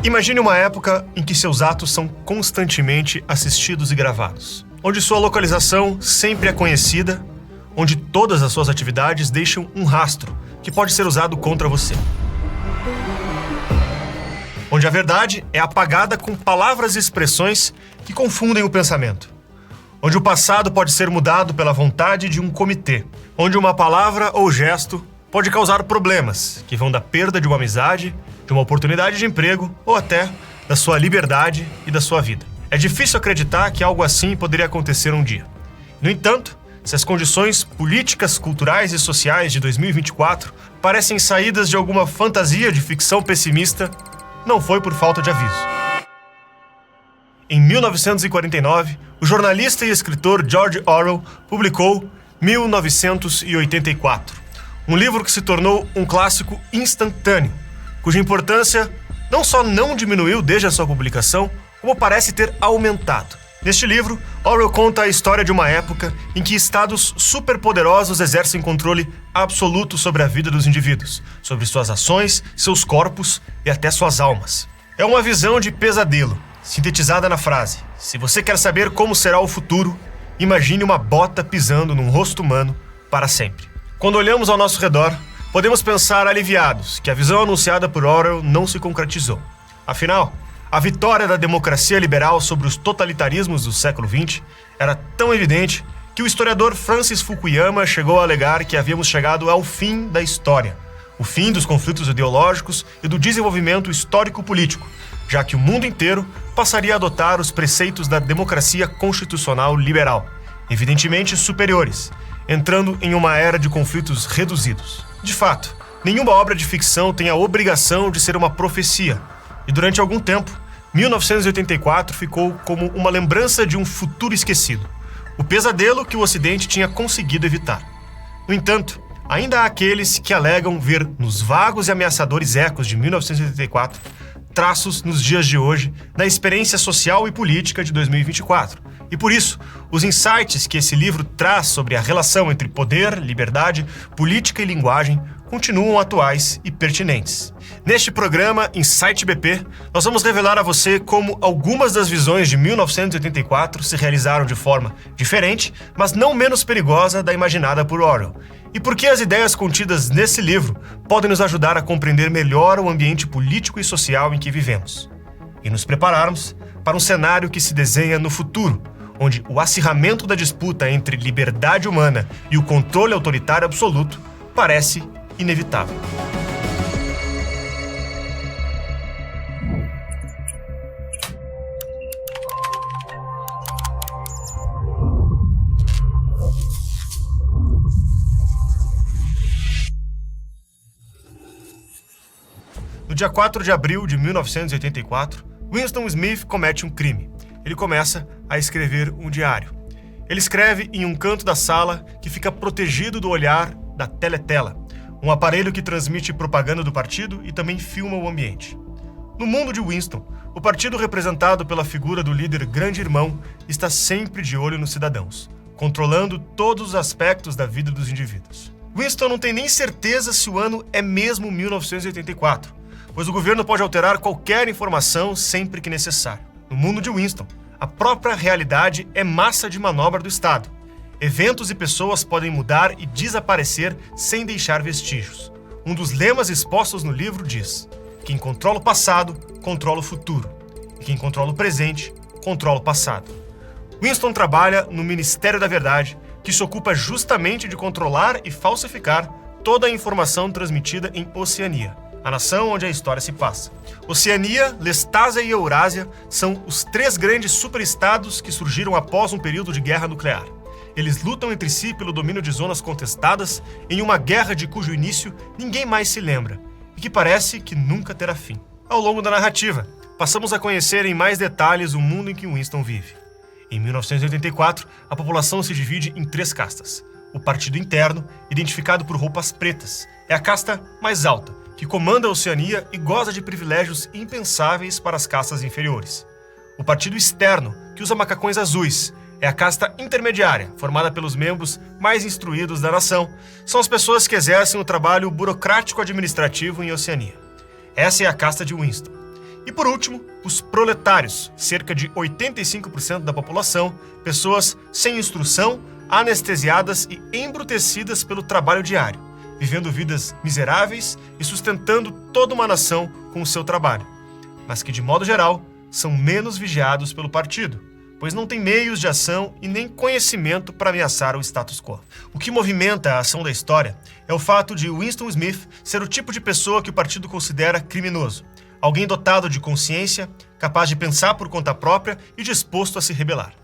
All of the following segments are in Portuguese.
Imagine uma época em que seus atos são constantemente assistidos e gravados, onde sua localização sempre é conhecida, onde todas as suas atividades deixam um rastro que pode ser usado contra você. Onde a verdade é apagada com palavras e expressões que confundem o pensamento. Onde o passado pode ser mudado pela vontade de um comitê. Onde uma palavra ou gesto pode causar problemas que vão da perda de uma amizade, de uma oportunidade de emprego ou até da sua liberdade e da sua vida. É difícil acreditar que algo assim poderia acontecer um dia. No entanto, se as condições políticas, culturais e sociais de 2024 parecem saídas de alguma fantasia de ficção pessimista, não foi por falta de aviso. Em 1949, o jornalista e escritor George Orwell publicou 1984, um livro que se tornou um clássico instantâneo, cuja importância não só não diminuiu desde a sua publicação, como parece ter aumentado. Neste livro, Orwell conta a história de uma época em que estados superpoderosos exercem controle absoluto sobre a vida dos indivíduos, sobre suas ações, seus corpos e até suas almas. É uma visão de pesadelo, sintetizada na frase: se você quer saber como será o futuro, imagine uma bota pisando num rosto humano para sempre. Quando olhamos ao nosso redor, podemos pensar aliviados que a visão anunciada por Orwell não se concretizou. Afinal, a vitória da democracia liberal sobre os totalitarismos do século XX era tão evidente que o historiador Francis Fukuyama chegou a alegar que havíamos chegado ao fim da história, o fim dos conflitos ideológicos e do desenvolvimento histórico-político, já que o mundo inteiro passaria a adotar os preceitos da democracia constitucional liberal, evidentemente superiores, entrando em uma era de conflitos reduzidos. De fato, nenhuma obra de ficção tem a obrigação de ser uma profecia, e durante algum tempo, 1984 ficou como uma lembrança de um futuro esquecido, o pesadelo que o Ocidente tinha conseguido evitar. No entanto, ainda há aqueles que alegam ver nos vagos e ameaçadores ecos de 1984 traços nos dias de hoje da experiência social e política de 2024. E por isso, os insights que esse livro traz sobre a relação entre poder, liberdade, política e linguagem continuam atuais e pertinentes. Neste programa, Insight BP, nós vamos revelar a você como algumas das visões de 1984 se realizaram de forma diferente, mas não menos perigosa da imaginada por Orwell. E por que as ideias contidas nesse livro podem nos ajudar a compreender melhor o ambiente político e social em que vivemos. E nos prepararmos para um cenário que se desenha no futuro, onde o acirramento da disputa entre liberdade humana e o controle autoritário absoluto parece inevitável. No dia 4 de abril de 1984, Winston Smith comete um crime. Ele começa a escrever um diário. Ele escreve em um canto da sala que fica protegido do olhar da teletela, um aparelho que transmite propaganda do partido e também filma o ambiente. No mundo de Winston, o partido representado pela figura do líder grande irmão está sempre de olho nos cidadãos, controlando todos os aspectos da vida dos indivíduos. Winston não tem nem certeza se o ano é mesmo 1984, pois o governo pode alterar qualquer informação sempre que necessário. No mundo de Winston, a própria realidade é massa de manobra do Estado. Eventos e pessoas podem mudar e desaparecer sem deixar vestígios. Um dos lemas expostos no livro diz: quem controla o passado, controla o futuro. E quem controla o presente, controla o passado. Winston trabalha no Ministério da Verdade, que se ocupa justamente de controlar e falsificar toda a informação transmitida em Oceania, a nação onde a história se passa. Oceania, Lestásia e Eurásia são os três grandes superestados que surgiram após um período de guerra nuclear. Eles lutam entre si pelo domínio de zonas contestadas em uma guerra de cujo início ninguém mais se lembra e que parece que nunca terá fim. Ao longo da narrativa, passamos a conhecer em mais detalhes o mundo em que Winston vive. Em 1984, a população se divide em três castas. O partido interno, identificado por roupas pretas, é a casta mais alta, que comanda a Oceania e goza de privilégios impensáveis para as castas inferiores. O partido externo, que usa macacões azuis, é a casta intermediária, formada pelos membros mais instruídos da nação. São as pessoas que exercem o trabalho burocrático-administrativo em Oceania. Essa é a casta de Winston. E por último, os proletários, cerca de 85% da população, pessoas sem instrução, anestesiadas e embrutecidas pelo trabalho diário, vivendo vidas miseráveis e sustentando toda uma nação com o seu trabalho, mas que, de modo geral, são menos vigiados pelo partido, pois não têm meios de ação e nem conhecimento para ameaçar o status quo. O que movimenta a ação da história é o fato de Winston Smith ser o tipo de pessoa que o partido considera criminoso, alguém dotado de consciência, capaz de pensar por conta própria e disposto a se rebelar.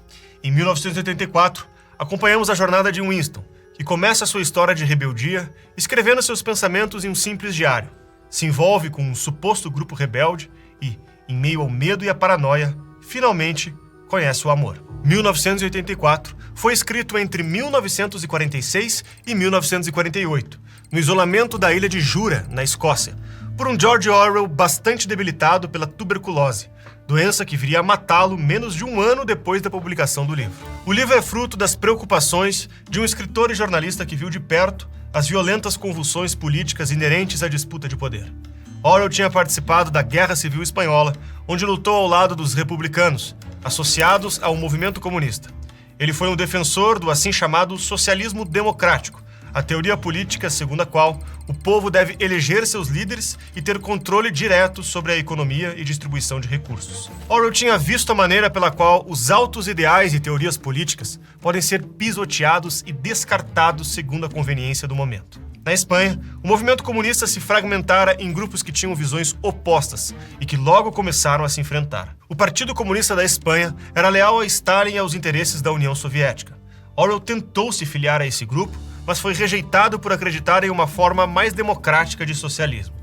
Em 1984, acompanhamos a jornada de Winston, que começa sua história de rebeldia escrevendo seus pensamentos em um simples diário. Se envolve com um suposto grupo rebelde e, em meio ao medo e à paranoia, finalmente conhece o amor. 1984 foi escrito entre 1946 e 1948, no isolamento da ilha de Jura, na Escócia, por um George Orwell bastante debilitado pela tuberculose, doença que viria a matá-lo menos de um ano depois da publicação do livro. O livro é fruto das preocupações de um escritor e jornalista que viu de perto as violentas convulsões políticas inerentes à disputa de poder. Orwell tinha participado da Guerra Civil Espanhola, onde lutou ao lado dos republicanos, associados ao movimento comunista. Ele foi um defensor do assim chamado socialismo democrático, a teoria política segundo a qual o povo deve eleger seus líderes e ter controle direto sobre a economia e distribuição de recursos. Orwell tinha visto a maneira pela qual os altos ideais e teorias políticas podem ser pisoteados e descartados segundo a conveniência do momento. Na Espanha, o movimento comunista se fragmentara em grupos que tinham visões opostas e que logo começaram a se enfrentar. O Partido Comunista da Espanha era leal a Stalin e aos interesses da União Soviética. Orwell tentou se filiar a esse grupo, mas foi rejeitado por acreditar em uma forma mais democrática de socialismo.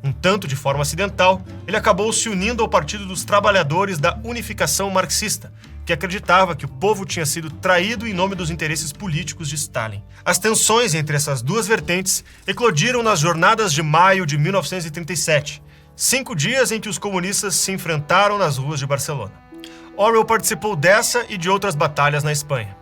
Um tanto de forma acidental, ele acabou se unindo ao Partido dos Trabalhadores da Unificação Marxista, que acreditava que o povo tinha sido traído em nome dos interesses políticos de Stalin. As tensões entre essas duas vertentes eclodiram nas Jornadas de Maio de 1937, 5 dias em que os comunistas se enfrentaram nas ruas de Barcelona. Orwell participou dessa e de outras batalhas na Espanha.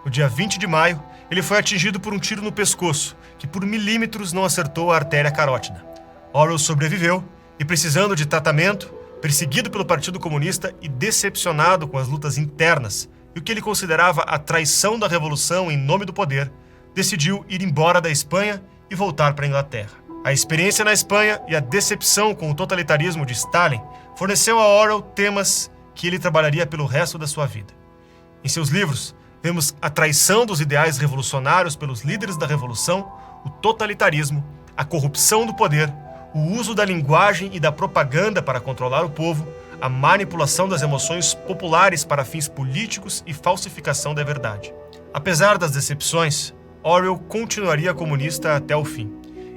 No dia 20 de maio, ele foi atingido por um tiro no pescoço, que por milímetros não acertou a artéria carótida. Orwell sobreviveu e, precisando de tratamento, perseguido pelo Partido Comunista e decepcionado com as lutas internas e o que ele considerava a traição da revolução em nome do poder, decidiu ir embora da Espanha e voltar para a Inglaterra. A experiência na Espanha e a decepção com o totalitarismo de Stalin forneceu a Orwell temas que ele trabalharia pelo resto da sua vida. Em seus livros, vemos a traição dos ideais revolucionários pelos líderes da revolução, o totalitarismo, a corrupção do poder, o uso da linguagem e da propaganda para controlar o povo, a manipulação das emoções populares para fins políticos e falsificação da verdade. Apesar das decepções, Orwell continuaria comunista até o fim.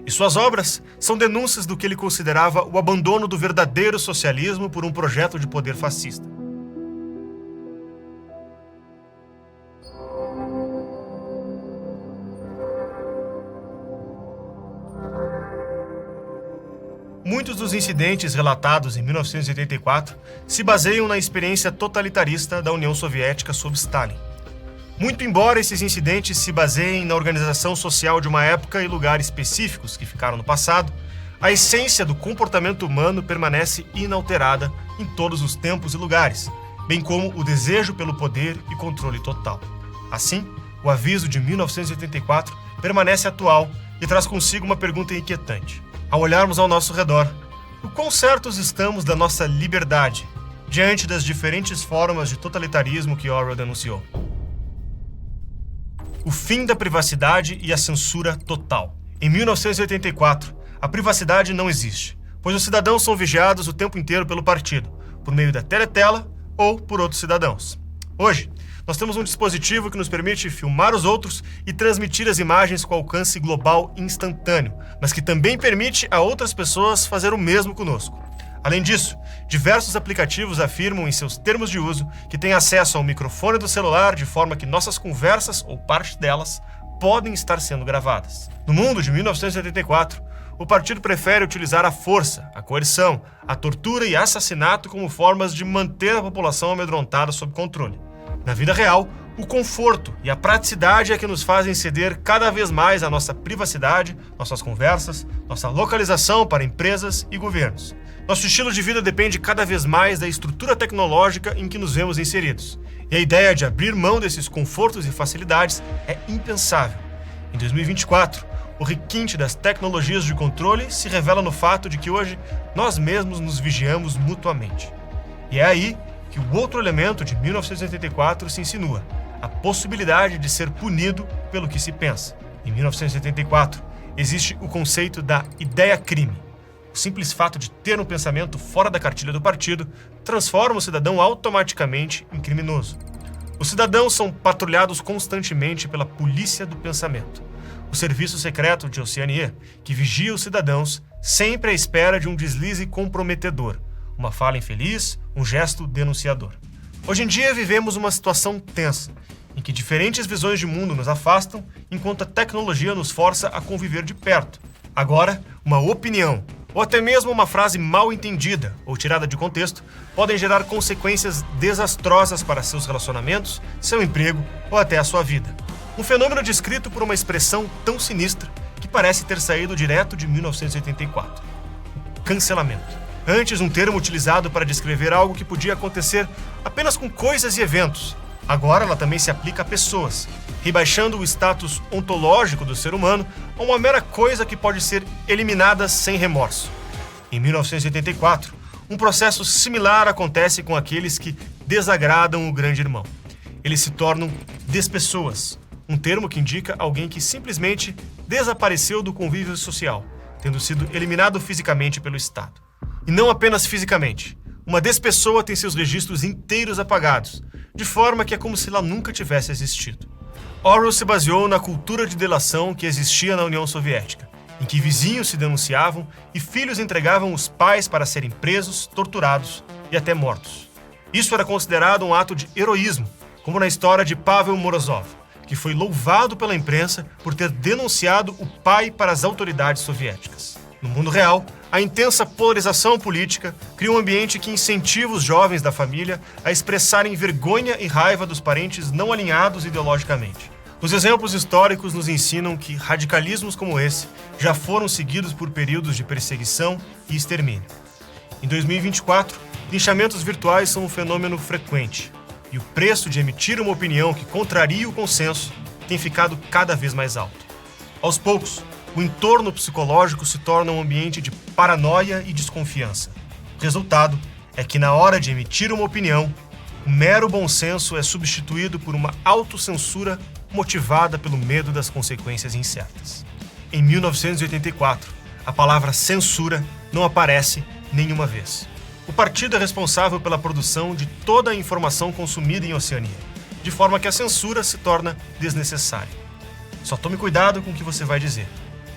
E suas obras são denúncias do que ele considerava o abandono do verdadeiro socialismo por um projeto de poder fascista. Muitos dos incidentes relatados em 1984 se baseiam na experiência totalitarista da União Soviética sob Stalin. Muito embora esses incidentes se baseiem na organização social de uma época e lugar específicos que ficaram no passado, a essência do comportamento humano permanece inalterada em todos os tempos e lugares, bem como o desejo pelo poder e controle total. Assim, o aviso de 1984 permanece atual e traz consigo uma pergunta inquietante. Ao olharmos ao nosso redor, o quão certos estamos da nossa liberdade diante das diferentes formas de totalitarismo que Orwell denunciou? O fim da privacidade e a censura total. Em 1984, a privacidade não existe, pois os cidadãos são vigiados o tempo inteiro pelo partido, por meio da teletela ou por outros cidadãos. Hoje, nós temos um dispositivo que nos permite filmar os outros e transmitir as imagens com alcance global instantâneo, mas que também permite a outras pessoas fazer o mesmo conosco. Além disso, diversos aplicativos afirmam em seus termos de uso que têm acesso ao microfone do celular de forma que nossas conversas, ou parte delas, podem estar sendo gravadas. No mundo de 1984, o partido prefere utilizar a força, a coerção, a tortura e assassinato como formas de manter a população amedrontada sob controle. Na vida real, o conforto e a praticidade é que nos fazem ceder cada vez mais a nossa privacidade, nossas conversas, nossa localização para empresas e governos. Nosso estilo de vida depende cada vez mais da estrutura tecnológica em que nos vemos inseridos. E a ideia de abrir mão desses confortos e facilidades é impensável. Em 2024, o requinte das tecnologias de controle se revela no fato de que hoje nós mesmos nos vigiamos mutuamente. E é aí que o outro elemento de 1984 se insinua, a possibilidade de ser punido pelo que se pensa. Em 1984, existe o conceito da ideia-crime. O simples fato de ter um pensamento fora da cartilha do partido transforma o cidadão automaticamente em criminoso. Os cidadãos são patrulhados constantemente pela polícia do pensamento, o serviço secreto de Oceania, que vigia os cidadãos sempre à espera de um deslize comprometedor, uma fala infeliz, um gesto denunciador. Hoje em dia vivemos uma situação tensa, em que diferentes visões de mundo nos afastam, enquanto a tecnologia nos força a conviver de perto. Agora, uma opinião, ou até mesmo uma frase mal entendida ou tirada de contexto, podem gerar consequências desastrosas para seus relacionamentos, seu emprego ou até a sua vida. Um fenômeno descrito por uma expressão tão sinistra que parece ter saído direto de 1984. O cancelamento. Antes, um termo utilizado para descrever algo que podia acontecer apenas com coisas e eventos. Agora ela também se aplica a pessoas, rebaixando o status ontológico do ser humano a uma mera coisa que pode ser eliminada sem remorso. Em 1984, um processo similar acontece com aqueles que desagradam o grande irmão. Eles se tornam despessoas, um termo que indica alguém que simplesmente desapareceu do convívio social, tendo sido eliminado fisicamente pelo Estado. E não apenas fisicamente. Uma despessoa tem seus registros inteiros apagados, de forma que é como se ela nunca tivesse existido. Orwell se baseou na cultura de delação que existia na União Soviética, em que vizinhos se denunciavam e filhos entregavam os pais para serem presos, torturados e até mortos. Isso era considerado um ato de heroísmo, como na história de Pavel Morozov, que foi louvado pela imprensa por ter denunciado o pai para as autoridades soviéticas. No mundo real, a intensa polarização política cria um ambiente que incentiva os jovens da família a expressarem vergonha e raiva dos parentes não alinhados ideologicamente. Os exemplos históricos nos ensinam que radicalismos como esse já foram seguidos por períodos de perseguição e extermínio. Em 2024, linchamentos virtuais são um fenômeno frequente, e o preço de emitir uma opinião que contraria o consenso tem ficado cada vez mais alto. Aos poucos, o entorno psicológico se torna um ambiente de paranoia e desconfiança. O resultado é que, na hora de emitir uma opinião, o mero bom senso é substituído por uma autocensura motivada pelo medo das consequências incertas. Em 1984, a palavra censura não aparece nenhuma vez. O partido é responsável pela produção de toda a informação consumida em Oceania, de forma que a censura se torna desnecessária. Só tome cuidado com o que você vai dizer.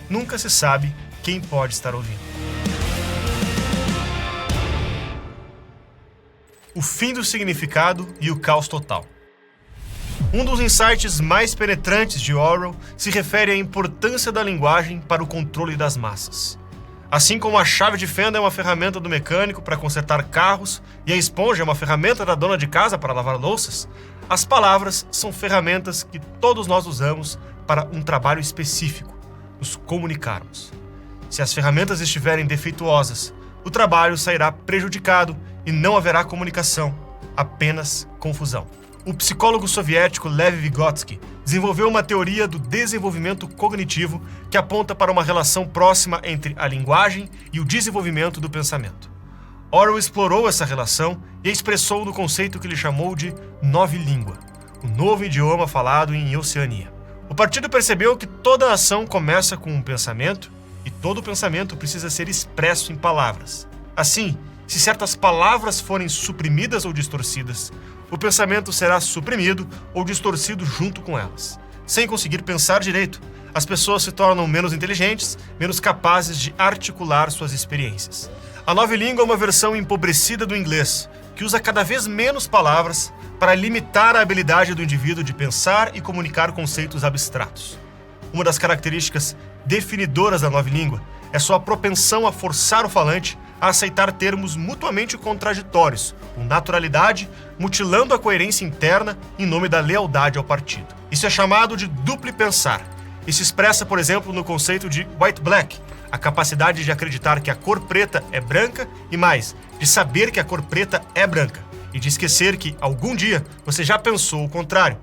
Nunca se sabe quem pode estar ouvindo. O fim do significado e o caos total. Um dos insights mais penetrantes de Orwell se refere à importância da linguagem para o controle das massas. Assim como a chave de fenda é uma ferramenta do mecânico para consertar carros e a esponja é uma ferramenta da dona de casa para lavar louças, as palavras são ferramentas que todos nós usamos para um trabalho específico, nos comunicarmos. Se as ferramentas estiverem defeituosas, o trabalho sairá prejudicado e não haverá comunicação, apenas confusão. O psicólogo soviético Lev Vygotsky desenvolveu uma teoria do desenvolvimento cognitivo que aponta para uma relação próxima entre a linguagem e o desenvolvimento do pensamento. Orwell explorou essa relação e a expressou no conceito que ele chamou de novilíngua, o novo idioma falado em Oceania. O partido percebeu que toda ação começa com um pensamento e todo pensamento precisa ser expresso em palavras. Assim, se certas palavras forem suprimidas ou distorcidas, o pensamento será suprimido ou distorcido junto com elas. Sem conseguir pensar direito, as pessoas se tornam menos inteligentes, menos capazes de articular suas experiências. A nova língua é uma versão empobrecida do inglês, que usa cada vez menos palavras para limitar a habilidade do indivíduo de pensar e comunicar conceitos abstratos. Uma das características definidoras da nova língua é sua propensão a forçar o falante a aceitar termos mutuamente contraditórios, com naturalidade, mutilando a coerência interna em nome da lealdade ao partido. Isso é chamado de duplo pensar, e se expressa, por exemplo, no conceito de white-black, a capacidade de acreditar que a cor preta é branca e mais, de saber que a cor preta é branca e de esquecer que, algum dia, você já pensou o contrário.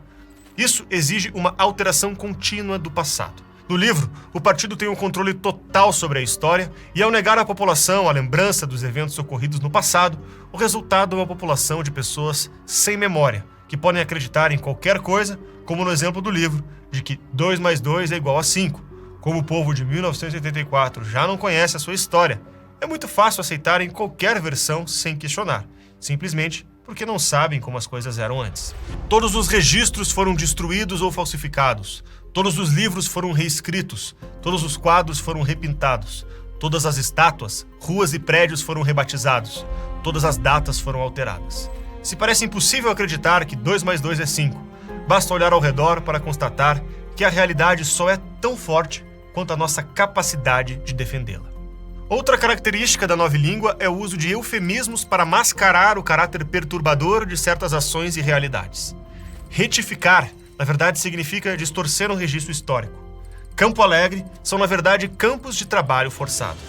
Isso exige uma alteração contínua do passado. No livro, o partido tem um controle total sobre a história e, ao negar à população a lembrança dos eventos ocorridos no passado, o resultado é uma população de pessoas sem memória, que podem acreditar em qualquer coisa, como no exemplo do livro, de que 2 mais 2 é igual a 5. Como o povo de 1984 já não conhece a sua história, é muito fácil aceitarem qualquer versão sem questionar, simplesmente porque não sabem como as coisas eram antes. Todos os registros foram destruídos ou falsificados. Todos os livros foram reescritos. Todos os quadros foram repintados. Todas as estátuas, ruas e prédios foram rebatizados. Todas as datas foram alteradas. Se parece impossível acreditar que 2 mais 2 é 5, basta olhar ao redor para constatar que a realidade só é tão forte quanto a nossa capacidade de defendê-la. Outra característica da nova língua é o uso de eufemismos para mascarar o caráter perturbador de certas ações e realidades. Retificar, na verdade, significa distorcer um registro histórico. Campo Alegre são, na verdade, campos de trabalho forçado.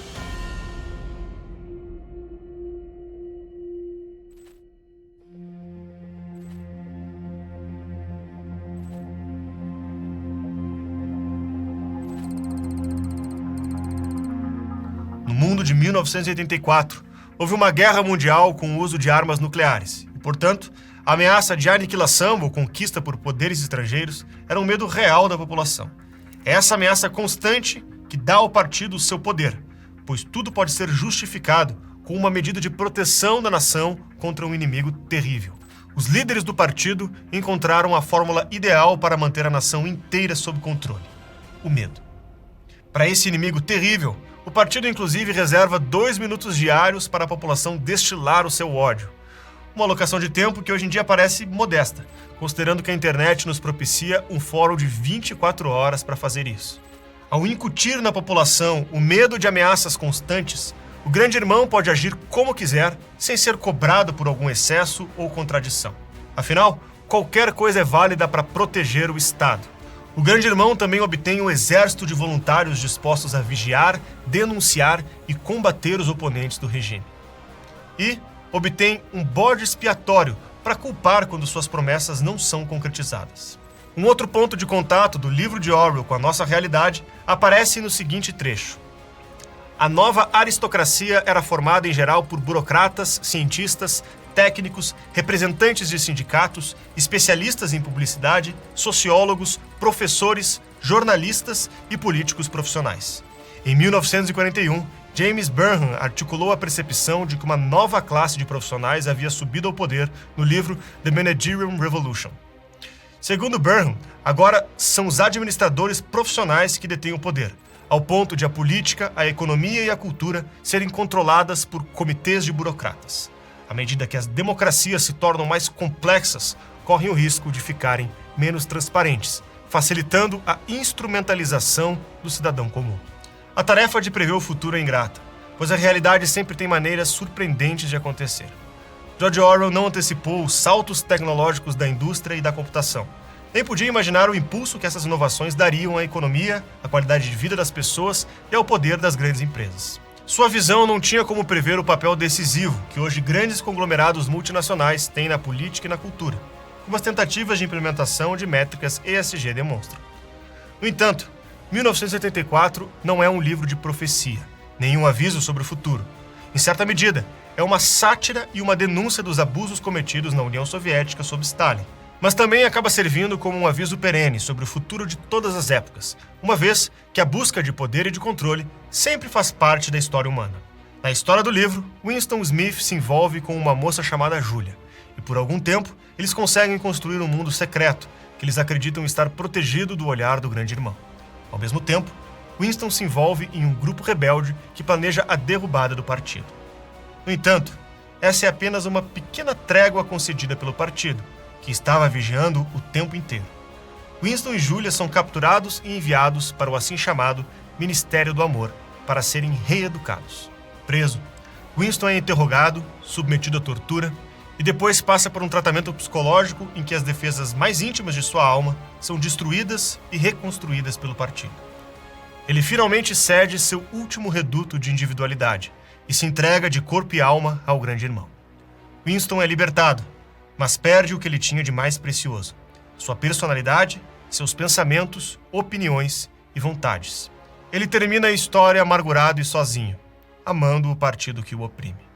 No mundo de 1984, houve uma guerra mundial com o uso de armas nucleares e, portanto, a ameaça de aniquilação ou conquista por poderes estrangeiros era um medo real da população. É essa ameaça constante que dá ao partido o seu poder, pois tudo pode ser justificado com uma medida de proteção da nação contra um inimigo terrível. Os líderes do partido encontraram a fórmula ideal para manter a nação inteira sob controle: o medo. Para esse inimigo terrível, o partido inclusive reserva 2 minutos diários para a população destilar o seu ódio. Uma alocação de tempo que hoje em dia parece modesta, considerando que a internet nos propicia um fórum de 24 horas para fazer isso. Ao incutir na população o medo de ameaças constantes, o grande irmão pode agir como quiser, sem ser cobrado por algum excesso ou contradição. Afinal, qualquer coisa é válida para proteger o Estado. O grande irmão também obtém um exército de voluntários dispostos a vigiar, denunciar e combater os oponentes do regime. E obtém um bode expiatório para culpar quando suas promessas não são concretizadas. Um outro ponto de contato do livro de Orwell com a nossa realidade aparece no seguinte trecho: a nova aristocracia era formada em geral por burocratas, cientistas, técnicos, representantes de sindicatos, especialistas em publicidade, sociólogos, professores, jornalistas e políticos profissionais. Em 1941, James Burnham articulou a percepção de que uma nova classe de profissionais havia subido ao poder no livro The Managerial Revolution. Segundo Burnham, agora são os administradores profissionais que detêm o poder, ao ponto de a política, a economia e a cultura serem controladas por comitês de burocratas. À medida que as democracias se tornam mais complexas, correm o risco de ficarem menos transparentes, facilitando a instrumentalização do cidadão comum. A tarefa de prever o futuro é ingrata, pois a realidade sempre tem maneiras surpreendentes de acontecer. George Orwell não antecipou os saltos tecnológicos da indústria e da computação, nem podia imaginar o impulso que essas inovações dariam à economia, à qualidade de vida das pessoas e ao poder das grandes empresas. Sua visão não tinha como prever o papel decisivo que hoje grandes conglomerados multinacionais têm na política e na cultura, como as tentativas de implementação de métricas ESG demonstram. No entanto, 1984 não é um livro de profecia, nem um aviso sobre o futuro. Em certa medida, é uma sátira e uma denúncia dos abusos cometidos na União Soviética sob Stalin, mas também acaba servindo como um aviso perene sobre o futuro de todas as épocas, uma vez que a busca de poder e de controle sempre faz parte da história humana. Na história do livro, Winston Smith se envolve com uma moça chamada Julia, e por algum tempo eles conseguem construir um mundo secreto que eles acreditam estar protegido do olhar do grande irmão. Ao mesmo tempo, Winston se envolve em um grupo rebelde que planeja a derrubada do partido. No entanto, essa é apenas uma pequena trégua concedida pelo partido, que estava vigiando o tempo inteiro. Winston e Julia são capturados e enviados para o assim chamado Ministério do Amor para serem reeducados. Preso, Winston é interrogado, submetido à tortura e e depois passa por um tratamento psicológico em que as defesas mais íntimas de sua alma são destruídas e reconstruídas pelo partido. Ele finalmente cede seu último reduto de individualidade e se entrega de corpo e alma ao grande irmão. Winston é libertado, mas perde o que ele tinha de mais precioso: sua personalidade, seus pensamentos, opiniões e vontades. Ele termina a história amargurado e sozinho, amando o partido que o oprime.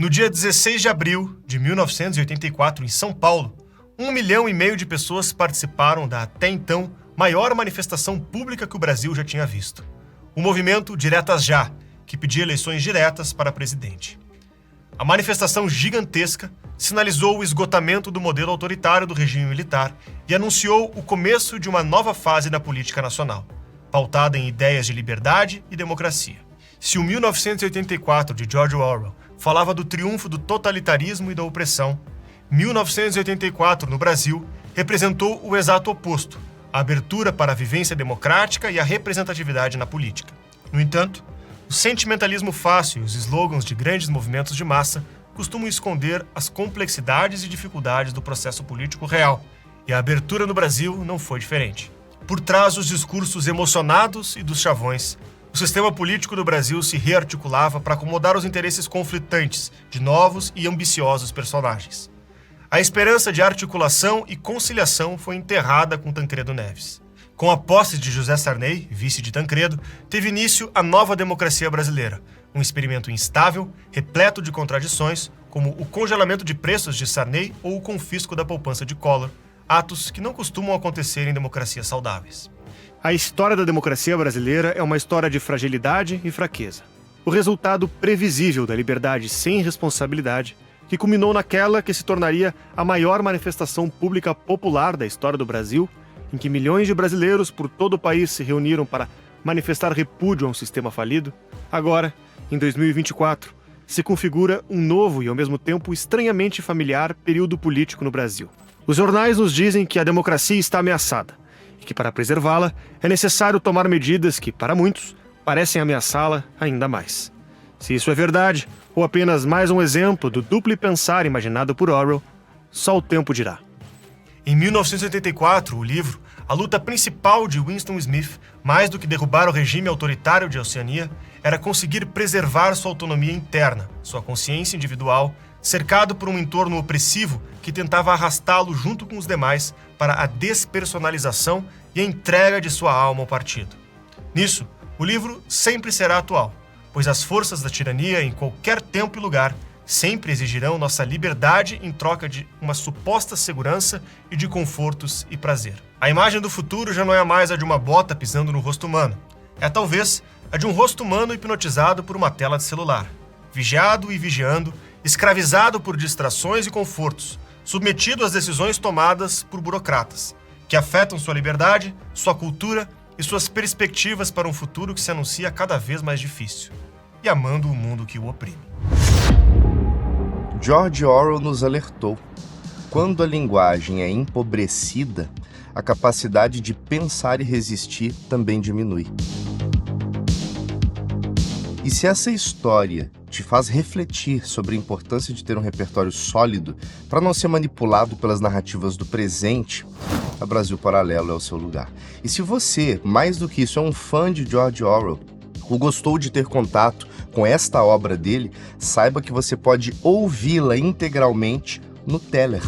No dia 16 de abril de 1984, em São Paulo, 1,5 milhão de pessoas participaram da até então maior manifestação pública que o Brasil já tinha visto. O movimento Diretas Já, que pedia eleições diretas para presidente. A manifestação gigantesca sinalizou o esgotamento do modelo autoritário do regime militar e anunciou o começo de uma nova fase na política nacional, pautada em ideias de liberdade e democracia. Se o 1984 de George Orwell falava do triunfo do totalitarismo e da opressão, 1984 no Brasil representou o exato oposto: a abertura para a vivência democrática e a representatividade na política. No entanto, o sentimentalismo fácil e os slogans de grandes movimentos de massa costumam esconder as complexidades e dificuldades do processo político real, e a abertura no Brasil não foi diferente. Por trás dos discursos emocionados e dos chavões, o sistema político do Brasil se rearticulava para acomodar os interesses conflitantes de novos e ambiciosos personagens. A esperança de articulação e conciliação foi enterrada com Tancredo Neves. Com a posse de José Sarney, vice de Tancredo, teve início a nova democracia brasileira, um experimento instável, repleto de contradições, como o congelamento de preços de Sarney ou o confisco da poupança de Collor, atos que não costumam acontecer em democracias saudáveis. A história da democracia brasileira é uma história de fragilidade e fraqueza. O resultado previsível da liberdade sem responsabilidade, que culminou naquela que se tornaria a maior manifestação pública popular da história do Brasil, em que milhões de brasileiros por todo o país se reuniram para manifestar repúdio a um sistema falido, agora, em 2024, se configura um novo e, ao mesmo tempo, estranhamente familiar período político no Brasil. Os jornais nos dizem que a democracia está ameaçada e que, para preservá-la, é necessário tomar medidas que, para muitos, parecem ameaçá-la ainda mais. Se isso é verdade, ou apenas mais um exemplo do duplo pensar imaginado por Orwell, só o tempo dirá. Em 1984, o livro, a luta principal de Winston Smith, mais do que derrubar o regime autoritário de Oceania, era conseguir preservar sua autonomia interna, sua consciência individual, cercado por um entorno opressivo que tentava arrastá-lo junto com os demais para a despersonalização e a entrega de sua alma ao partido. Nisso, o livro sempre será atual, pois as forças da tirania, em qualquer tempo e lugar, sempre exigirão nossa liberdade em troca de uma suposta segurança e de confortos e prazer. A imagem do futuro já não é mais a de uma bota pisando no rosto humano. É talvez a de um rosto humano hipnotizado por uma tela de celular, vigiado e vigiando, escravizado por distrações e confortos, submetido às decisões tomadas por burocratas, que afetam sua liberdade, sua cultura e suas perspectivas para um futuro que se anuncia cada vez mais difícil, e amando o mundo que o oprime. George Orwell nos alertou: quando a linguagem é empobrecida, a capacidade de pensar e resistir também diminui. E se essa história te faz refletir sobre a importância de ter um repertório sólido para não ser manipulado pelas narrativas do presente, a Brasil Paralelo é o seu lugar. E se você, mais do que isso, é um fã de George Orwell, ou gostou de ter contato com esta obra dele, saiba que você pode ouvi-la integralmente no Teller.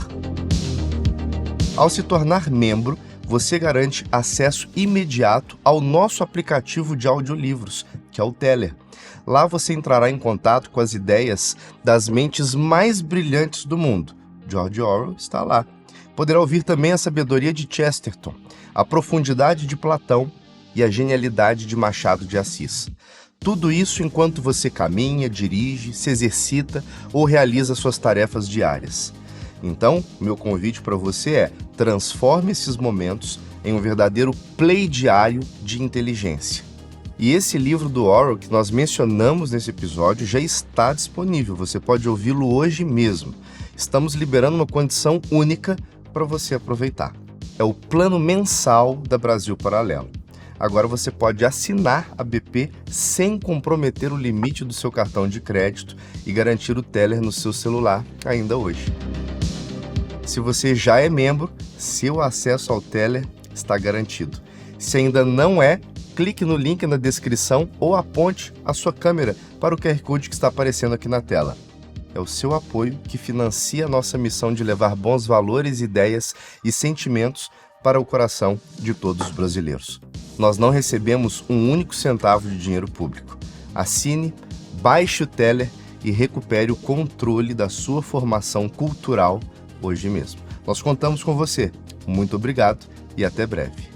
Ao se tornar membro, você garante acesso imediato ao nosso aplicativo de audiolivros, que é o Teller. Lá você entrará em contato com as ideias das mentes mais brilhantes do mundo. George Orwell está lá. Poderá ouvir também a sabedoria de Chesterton, a profundidade de Platão e a genialidade de Machado de Assis. Tudo isso enquanto você caminha, dirige, se exercita ou realiza suas tarefas diárias. Então, meu convite para você é: transforme esses momentos em um verdadeiro play diário de inteligência. E esse livro do Orwell que nós mencionamos nesse episódio já está disponível, você pode ouvi-lo hoje mesmo. Estamos liberando uma condição única para você aproveitar. É o plano mensal da Brasil Paralelo. Agora você pode assinar a BP sem comprometer o limite do seu cartão de crédito e garantir o Teller no seu celular ainda hoje. Se você já é membro, seu acesso ao Teller está garantido. Se ainda não é, clique no link na descrição ou aponte a sua câmera para o QR Code que está aparecendo aqui na tela. É o seu apoio que financia a nossa missão de levar bons valores, ideias e sentimentos para o coração de todos os brasileiros. Nós não recebemos um único centavo de dinheiro público. Assine, baixe o Teller e recupere o controle da sua formação cultural hoje mesmo. Nós contamos com você. Muito obrigado e até breve.